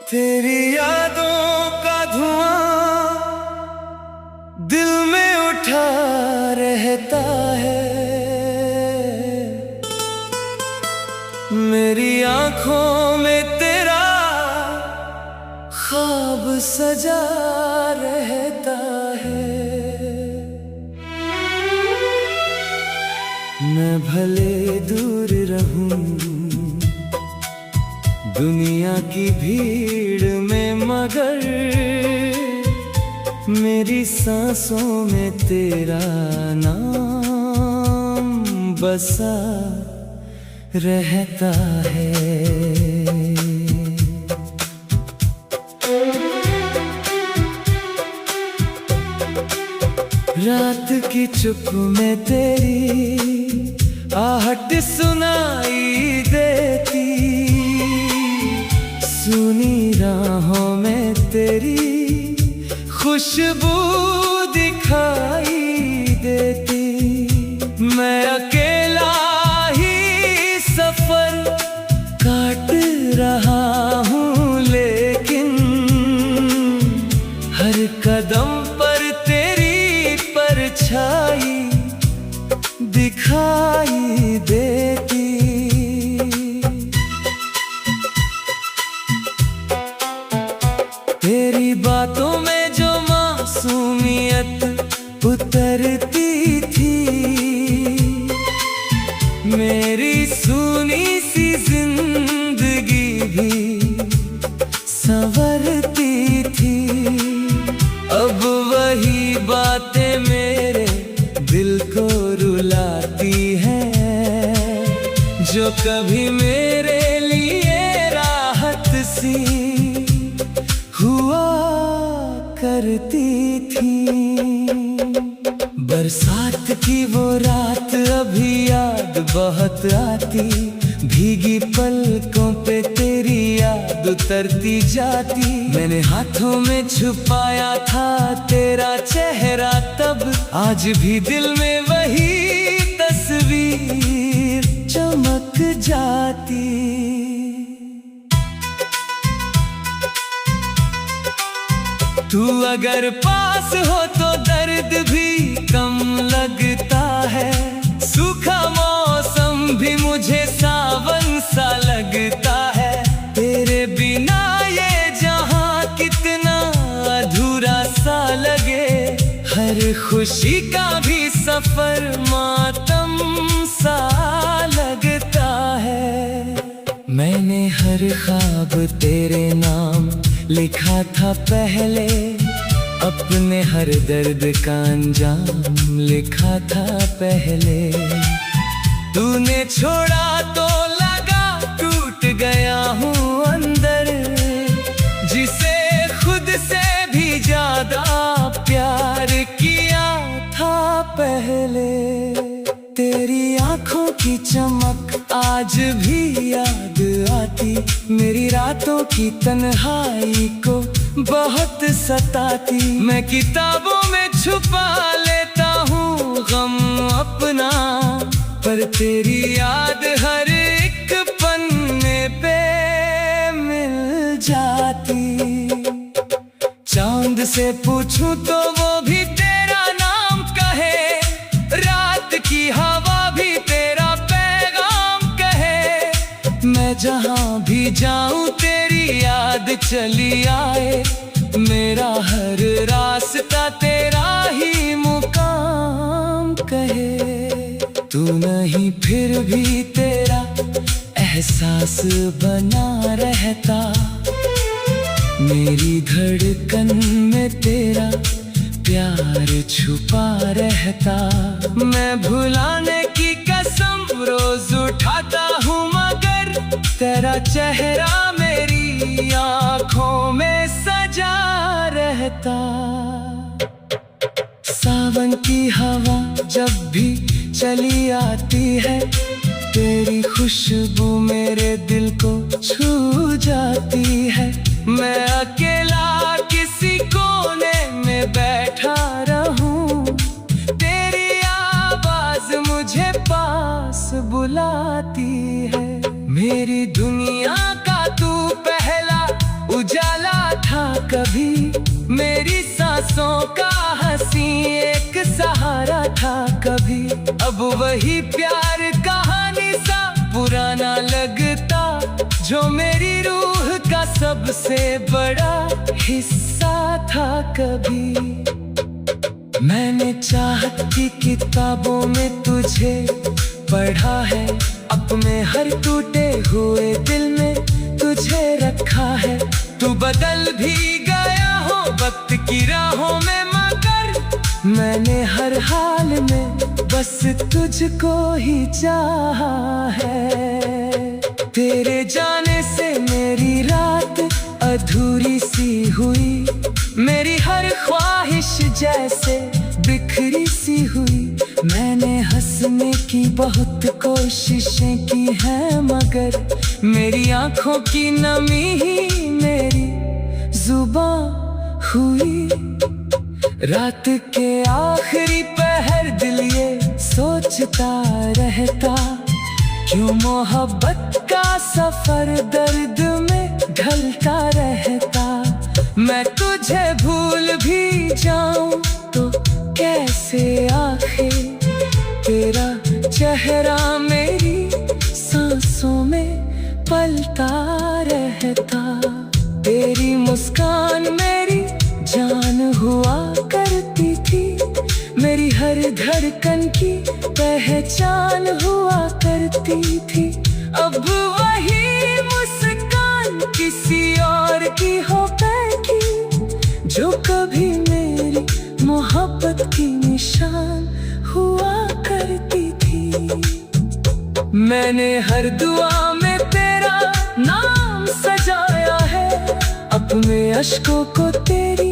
तेरी यादों का धुआं दिल में उठा रहता है, मेरी आंखों में तेरा ख्वाब सजा रहता है। मैं भले दूर रहूं दुनिया की भीड़ में, मगर मेरी सांसों में तेरा नाम बसा रहता है। रात की चुप में तेरी आहट सुनाई देती, सुनी राहों में तेरी खुशबू दिखाई देती। मैं अकेला ही सफर काट रहा हूँ, लेकिन हर कदम पर तेरी परछाई दिखाई देती। तेरी बातों में जो मासूमियत उतरती थी, मेरी सुनी सी जिंदगी भी संवरती थी। अब वही बातें मेरे दिल को रुलाती हैं, जो कभी मेरे लिए राहत सी हुआ करती थी। बरसात की वो रात अभी याद बहुत आती, भीगी पलकों पे तेरी याद उतरती जाती। मैंने हाथों में छुपाया था तेरा चेहरा तब, आज भी दिल में वही तस्वीर चमक जाती। तू अगर पास हो तो दर्द भी कम लगता है, सूखा मौसम भी मुझे सावन सा लगता है। तेरे बिना ये जहां कितना अधूरा सा लगे, हर खुशी का भी सफर मातम सा लगता है। मैंने हर ख्वाब तेरे नाम लिखा था पहले, अपने हर दर्द का अंजाम लिखा था पहले। तूने छोड़ा तो लगा टूट गया हूँ अंदर, जिसे खुद से भी ज्यादा प्यार किया था पहले। तेरी आंखों की चमक आज भी याद आती, मेरी रातों की तन्हाई को बहुत सताती। मैं किताबों में छुपा लेता हूँ गम अपना, पर तेरी याद हर एक पन्ने पे मिल जाती। चांद से पूछूं तो वो भी तेरा नाम कहे, रात की हवा भी तेरा पैगाम कहे। मैं जहां भी जाऊं तेरी याद चली आए, मेरा हर रास्ता तेरा ही मुकाम कहे। तू नहीं फिर भी तेरा एहसास बना रहता, मेरी धड़कन में तेरा प्यार छुपा रहता। मैं भुलाने की कसम रोज उठाता हूँ, मगर तेरा चेहरा मेरी आँखों में सजा रहता। सावन की हवा जब भी चली आती है, तेरी खुशबू मेरे दिल को छू जाती है। मैं अकेला किसी कोने में बैठा रहूं, तेरी आवाज मुझे मुझे पास बुलाती है। मेरी दुनिया का तू पहला उजाला था कभी, मेरी सांसों का हंसी एक सहारा था कभी। अब वही प्यार कहानी सा पुराना लगता, जो मेरी रूह का सबसे बड़ा हिस्सा था कभी। मैंने चाहत की किताबों में तुझे पढ़ा है, अपने हर टूटे हुए दिल में तुझे रखा है। तू बदल भी गया हो वक्त की राहों में, मगर मैंने हर हाल में बस तुझको ही चाहा है। तेरे जाने से मेरी रात अधूरी सी हुई, मेरी हर ख्वाहिश जैसे बिखरी सी हुई। मैंने हंसने की बहुत कोशिशें की हैं, मगर मेरी आंखों की नमी ही मेरी जुबां हुई। रात के आखिरी पहर दिल ये सोचता रहता, क्यों मोहब्बत का सफर दर्द में ढलता रहता। मैं तुझे भूल भी जाऊं तो कैसे आखिर, तेरा चेहरा मेरी सांसों में पलता रहता। तेरी मुस्कान मेरी जान हुआ करती थी, मेरी हर धड़कन की पहचान हुआ करती थी। अब वही मुस्कान किसी और की हो बैठी, जो कभी मेरी मोहब्बत की निशान हुआ करती थी। मैंने हर दुआ में तेरा नाम सजाया है, अपने अश्कों को तेरी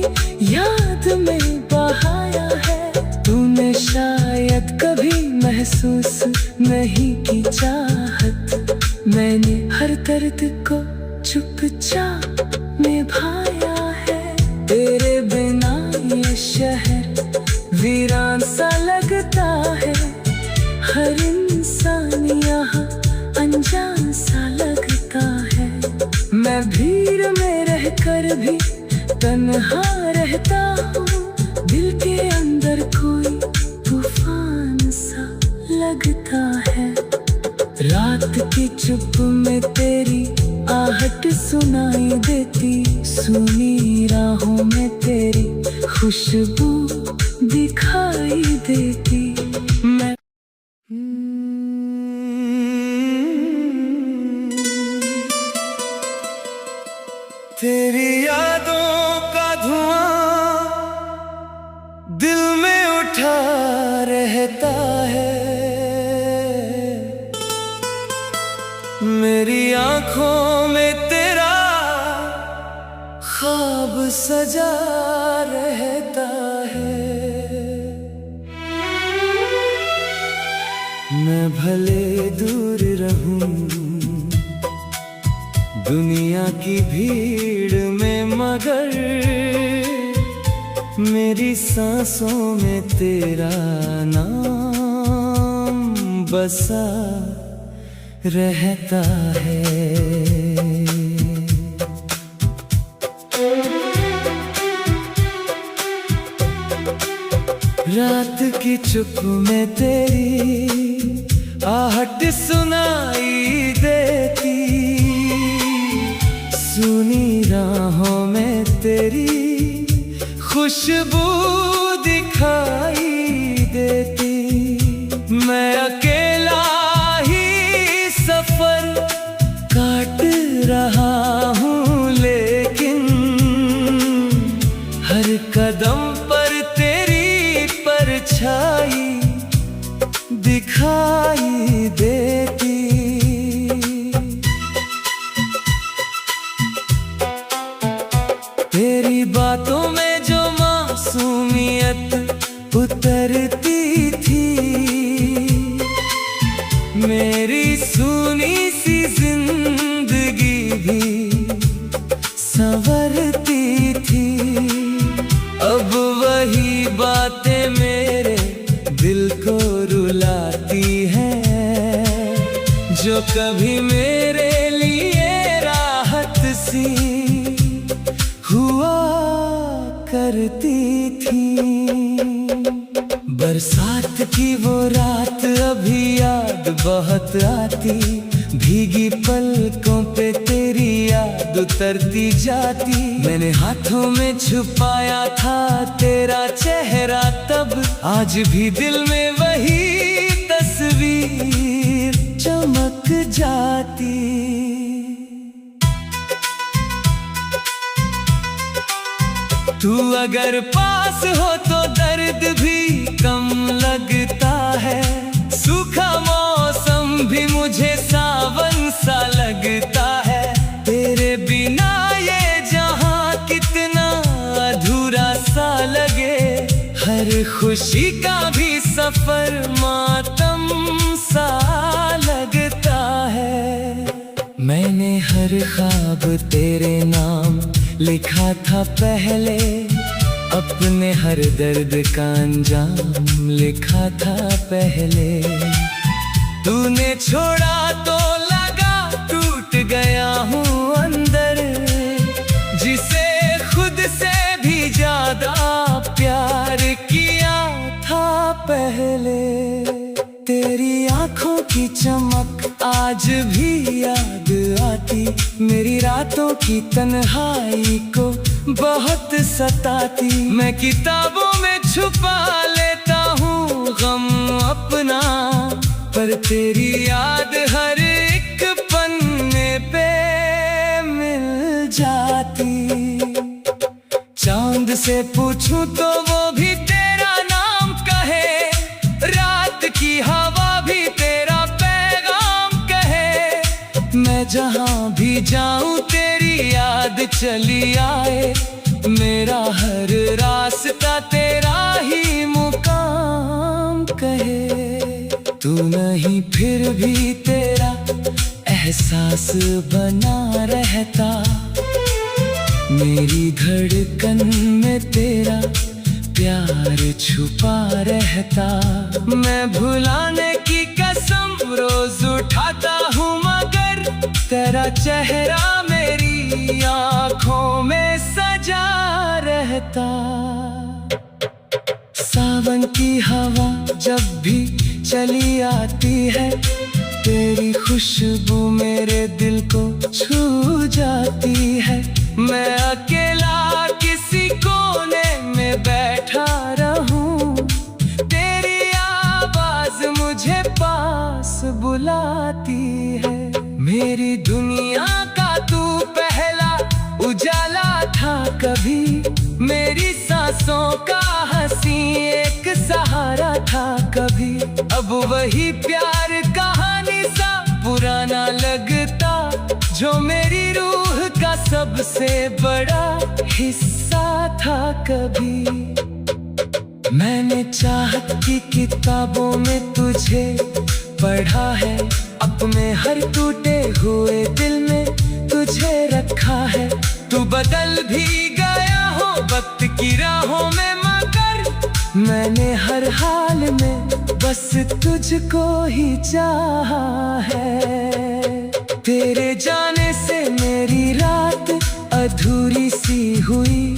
याद में बहाया है। तूने शायद कभी महसूस नहीं की चाहत, मैंने हर दर्द को चुपचाप निभाया है। तेरे बिना ये शहर वीरान सा लगता है, हर इंसान यहाँ अनजान सा लगता है। मैं भीड़ में रहकर भी तन्हा रहता हूँ, दिल के अंदर कोई तूफान सा लगता है। रात की चुप में तेरी आहट सुनाई देती, सुनी राहों में तेरी खुशबू दिखाई देती। मैं तेरी यादों का धुआं दिल में उठा रहता है, मेरी आंखों में तेरा ख्वाब सजा रहता है। मैं भले दूर रहूं दुनिया की भीड़ में, मगर मेरी सांसों में तेरा नाम बसा रहता है। रात की चुप में तेरी आहट सुनाई देती, सुनी राहों में तेरी खुशबू दिखाई देती। मैं अकेला ही सफर काट रहा हूँ, लेकिन हर कदम पर तेरी परछाई दिखाई देती। तेरी बातों में जो मासूमियत उतरती थी, मेरी सूनी सी जिंदगी भी संवरती थी। अब वही बातें मेरे दिल को रुलाती जो कभी मेरे लिए राहत सी हुआ करती थी। बरसात की वो रात अभी याद बहुत आती, भीगी पलकों पे तेरी याद उतरती जाती। मैंने हाथों में छुपाया था तेरा चेहरा तब, आज भी दिल में वही तस्वीर चमक जाती। तू अगर पास हो तो दर्द भी कम लगता है, सूखा मौसम भी मुझे सावन सा लगता है। तेरे बिना ये जहां कितना अधूरा सा लगे, हर खुशी का भी सफर मातम सा लगता है। मैंने हर ख्वाब तेरे नाम लिखा था पहले, अपने हर दर्द का अंजाम लिखा था पहले। तूने छोड़ा तो लगा टूट गया हूँ अंदर, जिसे खुद से भी ज्यादा प्यार किया था पहले। तेरी आंखों की चमक आज भी याद आती, मेरी रातों की तन्हाई को बहुत सताती। मैं किताबों में छुपा लेता हूँ गम अपना, पर तेरी याद हर एक पन्ने पे मिल जाती। चांद से पूछूं तो वो भी तेरा नाम कहे, रात की हवा भी तेरा पैगाम कहे। मैं जहां भी जाऊं तेरी याद चली आए, मेरा हर रास्ता तेरा ही मुकाम कहे। तू नहीं फिर भी तेरा एहसास बना रहता, मेरी धड़कन में तेरा प्यार छुपा रहता। मैं भुलाने की कसम रोज उठाता हूँ, मगर तेरा चेहरा मेरी आँखों में सजा रहता। सावन की हवा जब भी चली आती है, तेरी खुशबू मेरे दिल को छू जाती है। मैं अकेला किसी कोने में बैठा रहूं, तेरी आवाज मुझे पास बुलाती है। मेरी दुनिया का तू पहला उजाला था कभी, मेरी सांसों का हंसी एक सहारा था कभी। अब वही प्यार कहानी सा पुराना लगता, जो मेरी रूह का सबसे बड़ा हिस्सा था कभी। मैंने चाहत की किताबों में तुझे पढ़ा है, अपने हर टूटे हुए दिल में तुझे रखा है। तू बदल भी गया हो वक्त की राहों में, मगर मैंने हर हाल में बस तुझको ही चाहा है। तेरे जाने से मेरी रात अधूरी सी हुई,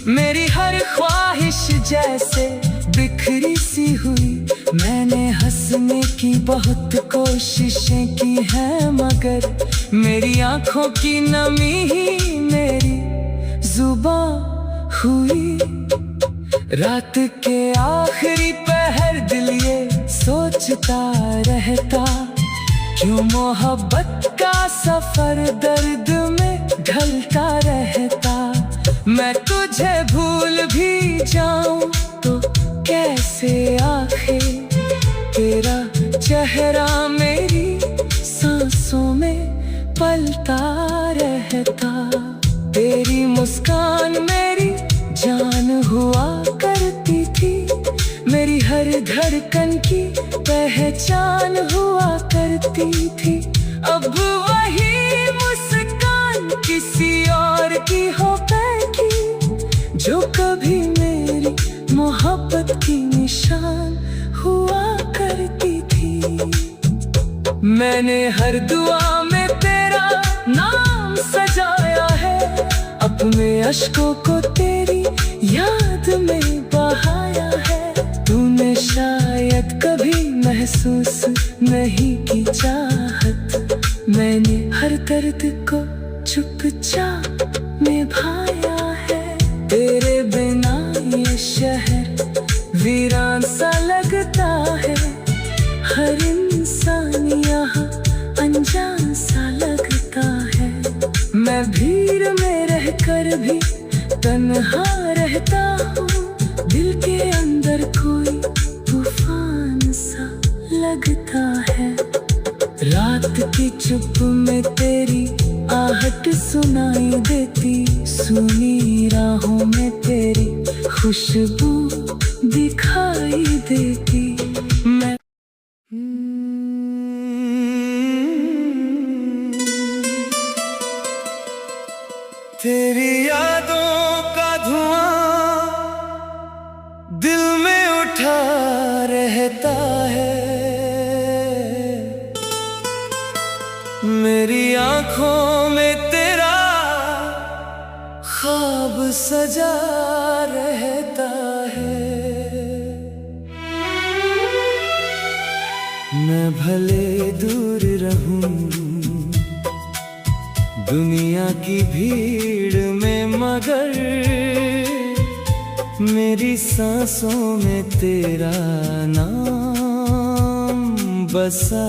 मेरी हर ख्वाहिश जैसे बिखरी सी हुई। मैंने हंसने की बहुत कोशिशें की हैं, मगर मेरी आंखों की नमी ही मेरी जुबां हुई। रात के आखिरी पहर दिल ये सोचता रहता, क्यों मोहब्बत का सफर दर्द में ढलता रहता। मैं तुझे भूल भी जाऊं तो कैसे आखिर, तेरा चेहरा मेरी सांसों में पलता रहता। तेरी मुस्कान मेरी जान हुआ करती थी, मेरी हर धड़कन की पहचान हुआ करती थी। अब वही मुस्कान किसी और की हो बैठी, जो कभी मेरी मोहब्बत की निशान हुआ करती थी। मैंने हर दुआ में तेरा नाम सजाया है, अपने अश्कों को तेरी याद में बहाया है। तूने शायद कभी महसूस नहीं की चाहत, मैंने हर दर्द को चुपचाप निभाया है। तेरे बिना ये शहर वीरान सा लगता है, हर इंसान यहाँ अनजान सा लगता है। मैं भीड़ में रहकर भी तन्हा रहता हूँ, दिल के अंदर कोई तूफान सा लगता है। रात की चुप में तेरी आहट सुनाई देती, सुनी राहों में तेरी खुशबू दिखाई देती। मैं तेरी यादों का धुआं दिल में उठा रहता है, मेरी आंखों में तेरा ख्वाब सजा रहता है। मैं भले दूर रहूं दुनिया की भीड़ में, मगर मेरी सांसों में तेरा नाम बसा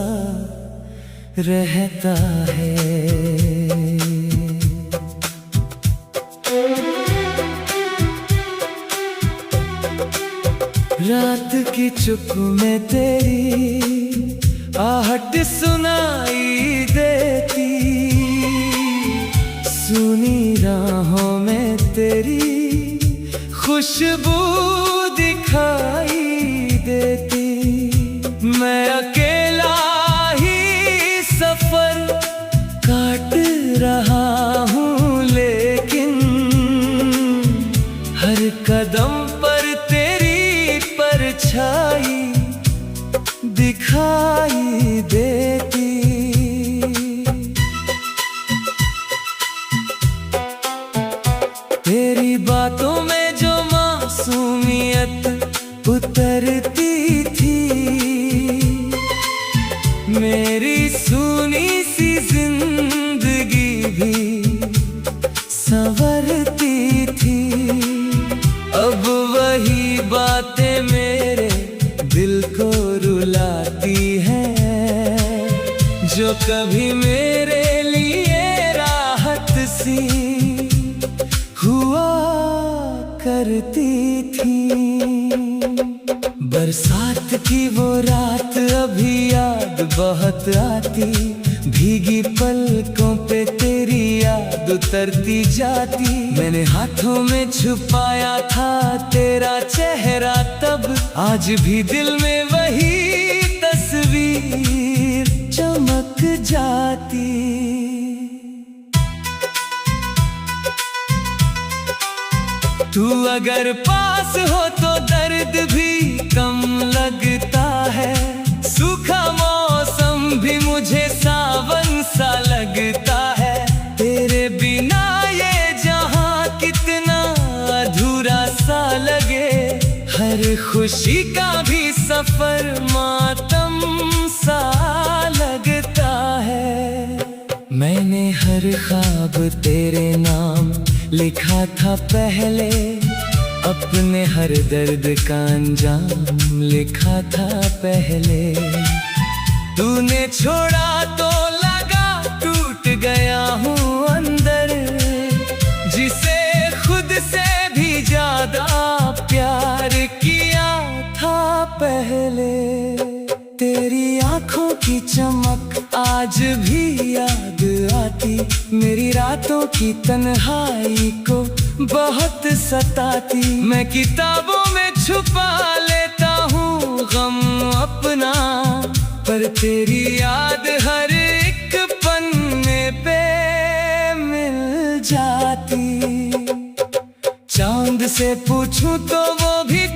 रहता है। रात की चुप में तेरी आहट सुनाई देती, सुनी राहों में तेरी खुशबू दिखाई देती। मैं अकेला ही सफर काट रहा हूँ, लेकिन हर कदम पर तेरी परछाई दिखाई देती। तेरी बातों में जो मासूमियत उतरती थी, मेरी सुनी सी जिंदगी भी संवरती थी। अब वही बातें मेरे दिल को रुलाती हैं, जो कभी मेरे लिए राहत सी हुआ करती थी। बरसात की वो रात अभी याद बहुत आती, भीगी पलकों पे तेरी याद उतरती जाती। मैंने हाथों में छुपाया था तेरा चेहरा तब, आज भी दिल में वही तस्वीर चमक जाती। तू अगर पास हो तो दर्द भी कम लगता है, सूखा मौसम भी मुझे सावन सा लगता है। तेरे बिना ये जहां कितना अधूरा सा लगे, हर खुशी का भी सफर मातम सा लगता है। मैंने हर ख्वाब तेरे नाम लिखा था पहले, अपने हर दर्द का अंजाम लिखा था पहले। तूने छोड़ा तो लगा टूट गया हूँ अंदर, जिसे खुद से भी ज्यादा प्यार किया था पहले। तेरी आंखों की चमक आज भी याद आती, मेरी रातों की तन्हाई को बहुत सताती। मैं किताबों में छुपा लेता हूँ गम अपना, पर तेरी याद हर एक पन्ने पे मिल जाती। चांद से पूछूं तो वो भी